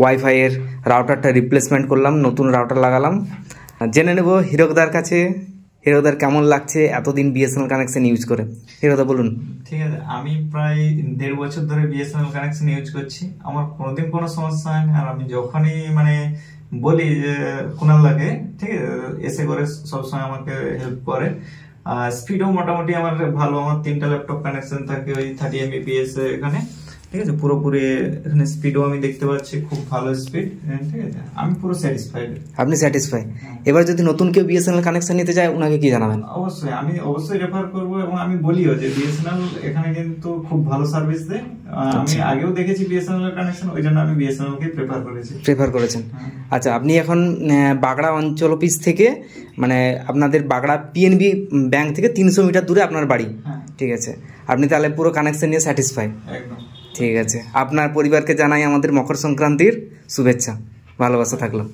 ওয়াইফাইয়ের রাউটারটা replacement করলাম, নতুন router লাগালাম। জেনে নেব হিরকদার কাছে হিরকদার কেমন লাগছে এতদিন বিএসএনএল কানেকশন ইউজ করে। হিরকদা বলুন। ঠিক আছে, আমি প্রায় 1.5 বছর ধরে বিএসএনএল কানেকশন ইউজ করছি। আমার কোনোদিন কোনো সমস্যা হয় না। আর আমি যখনই বলি যে কুনাল লাগে, ঠিক আছে, এসে করে সবসময় আমাকে হেল্প করে। স্পিডও মোটামুটি আমার ভালো। আমার 3টা ল্যাপটপ কানেকশন থাকে ওই 30 Mbps এখানে, ঠিক আছে। পুরোপুরি এখানে স্পিডও আমি দেখতে পাচ্ছি, খুব ভালো স্পিড, ঠিক আছে। আমি পুরো স্যাটিসফাইড। আপনি স্যাটিসফাই? এবার যদি নতুন কেউ বিএসএনএল কানেকশন নিতে চায় ওনাকে কি জানাবেন? অবশ্যই আমি রেফার করব, এবং আমি বলিও যে বিএসএনএল এখানে কিন্তু খুব ভালো সার্ভিস দেয়। আমি আগেও দেখেছি বিএসএনএল এর কানেকশন, ওই জন্য আমি বিএসএনএল কে প্রেফার করেছেন। আচ্ছা, আপনি এখন বাগড়া অঞ্চল অফিস থেকে আপনাদের বাগড়া পিএনবি ব্যাংক থেকে 300 মিটার দূরে আপনার বাড়ি, ঠিক আছে। আপনি তাহলে পুরো কানেকশন নিয়ে স্যাটিসফাই? একদম। ঠিক আছে, আপনার পরিবারকে জানাই আমাদের মকর সংক্রান্তির শুভেচ্ছা, ভালোবাসা থাকলো।